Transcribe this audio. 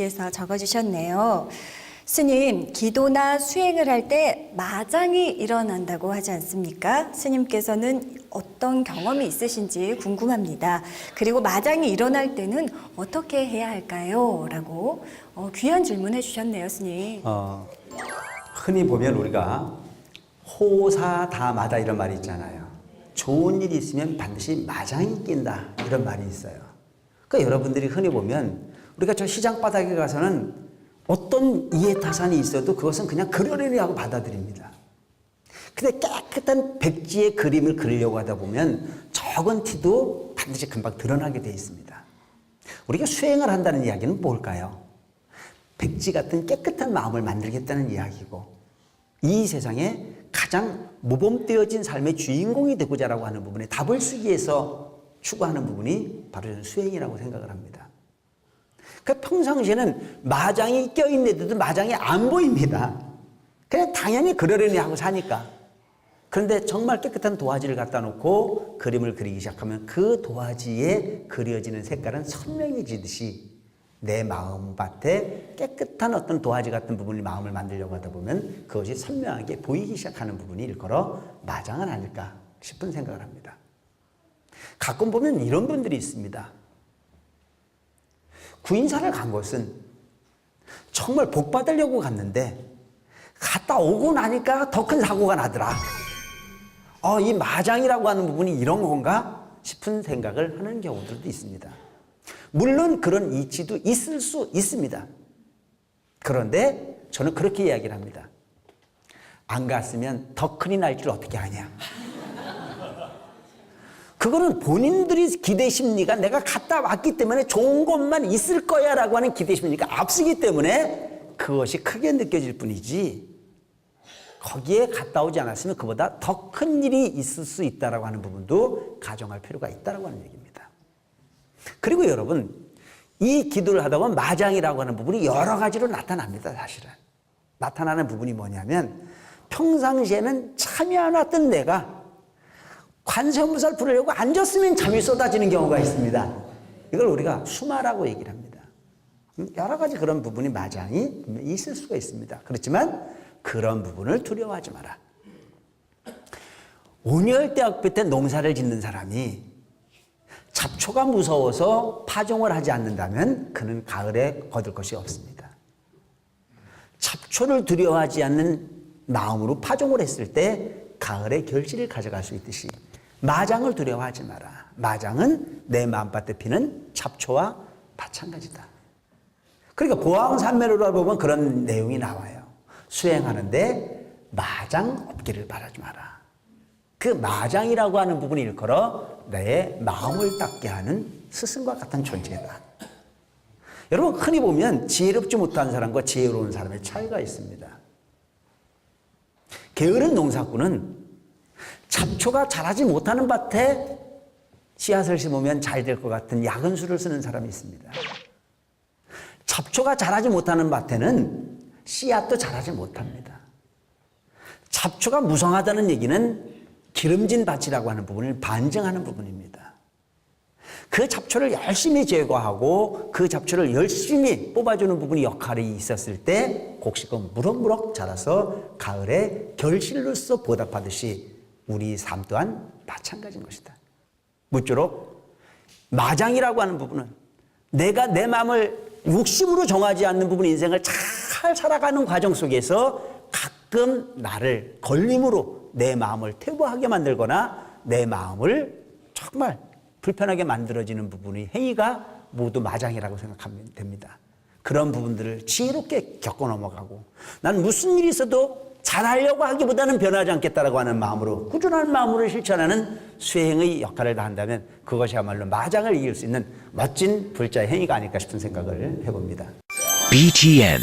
님께서 적어주셨네요. 스님, 기도나 수행을 할 때 마장이 일어난다고 하지 않습니까? 스님께서는 어떤 경험이 있으신지 궁금합니다. 그리고 마장이 일어날 때는 어떻게 해야 할까요? 라고 귀한 질문 해주셨네요, 스님. 흔히 보면 우리가 호사다마다 이런 말이 있잖아요. 좋은 일이 있으면 반드시 마장이 낀다, 이런 말이 있어요. 그러니까 여러분들이 흔히 보면 우리가 저 시장 바닥에 가서는 어떤 이해타산이 있어도 그것은 그냥 그러려니 하고 받아들입니다. 근데 깨끗한 백지의 그림을 그리려고 하다 보면 적은 티도 반드시 금방 드러나게 되어 있습니다. 우리가 수행을 한다는 이야기는 뭘까요? 백지 같은 깨끗한 마음을 만들겠다는 이야기고, 이 세상에 가장 모범되어진 삶의 주인공이 되고자라고 하는 부분에 답을 쓰기 위해서 추구하는 부분이 바로 저는 수행이라고 생각을 합니다. 그러니까 평상시에는 마장이 껴있는데도 마장이 안 보입니다. 그냥 당연히 그러려니 하고 사니까. 그런데 정말 깨끗한 도화지를 갖다 놓고 그림을 그리기 시작하면 그 도화지에 그려지는 색깔은 선명해지듯이 내 마음밭에 깨끗한 어떤 도화지 같은 부분이 마음을 만들려고 하다 보면 그것이 선명하게 보이기 시작하는 부분이 일컬어 마장은 아닐까 싶은 생각을 합니다. 가끔 보면 이런 분들이 있습니다. 구인사를 간 것은 정말 복 받으려고 갔는데 갔다 오고 나니까 더 큰 사고가 나더라. 이 마장이라고 하는 부분이 이런 건가 싶은 생각을 하는 경우들도 있습니다. 물론 그런 이치도 있을 수 있습니다. 그런데 저는 그렇게 이야기를 합니다. 안 갔으면 더 큰일 날 줄 어떻게 아냐. 그거는 본인들이 기대 심리가 내가 갔다 왔기 때문에 좋은 것만 있을 거야 라고 하는 기대 심리가 앞서기 때문에 그것이 크게 느껴질 뿐이지, 거기에 갔다 오지 않았으면 그보다 더 큰 일이 있을 수 있다라고 하는 부분도 가정할 필요가 있다라고 하는 얘기입니다. 그리고 여러분, 이 기도를 하다 보면 마장이라고 하는 부분이 여러 가지로 나타납니다. 사실은 나타나는 부분이 뭐냐면, 평상시에는 잠이 안 왔던 내가 관세음보살 부르려고 앉았으면 잠이 쏟아지는 경우가 있습니다. 이걸 우리가 수마라고 얘기를 합니다. 여러 가지 그런 부분이 마장이 있을 수가 있습니다. 그렇지만 그런 부분을 두려워하지 마라. 온열대학교 때 농사를 짓는 사람이 잡초가 무서워서 파종을 하지 않는다면 그는 가을에 거둘 것이 없습니다. 잡초를 두려워하지 않는 마음으로 파종을 했을 때 가을에 결실을 가져갈 수 있듯이 마장을 두려워하지 마라. 마장은 내 마음밭에 피는 잡초와 마찬가지다. 그러니까 보왕산매로라 보면 그런 내용이 나와요. 수행하는데 마장 없기를 바라지 마라. 그 마장이라고 하는 부분이 일컬어 내 마음을 닦게 하는 스승과 같은 존재다. 여러분, 흔히 보면 지혜롭지 못한 사람과 지혜로운 사람의 차이가 있습니다. 게으른 농사꾼은 잡초가 자라지 못하는 밭에 씨앗을 심으면 잘 될 것 같은 야근수를 쓰는 사람이 있습니다. 잡초가 자라지 못하는 밭에는 씨앗도 자라지 못합니다. 잡초가 무성하다는 얘기는 기름진 밭이라고 하는 부분을 반증하는 부분입니다. 그 잡초를 열심히 제거하고 그 잡초를 열심히 뽑아주는 부분이 역할이 있었을 때 곡식은 무럭무럭 자라서 가을에 결실로서 보답하듯이 우리 삶 또한 마찬가지인 것이다. 무쪼록 마장이라고 하는 부분은 내가 내 마음을 욕심으로 정하지 않는 부분, 인생을 잘 살아가는 과정 속에서 가끔 나를 걸림으로 내 마음을 퇴보하게 만들거나 내 마음을 정말 불편하게 만들어지는 부분이, 행위가 모두 마장이라고 생각하면 됩니다. 그런 부분들을 지혜롭게 겪어 넘어가고, 난 무슨 일이 있어도 잘하려고 하기보다는 변하지 않겠다라고 하는 마음으로, 꾸준한 마음으로 실천하는 수행의 역할을 다한다면 그것이야말로 마장을 이길 수 있는 멋진 불자의 행위가 아닐까 싶은 생각을 해봅니다. BTN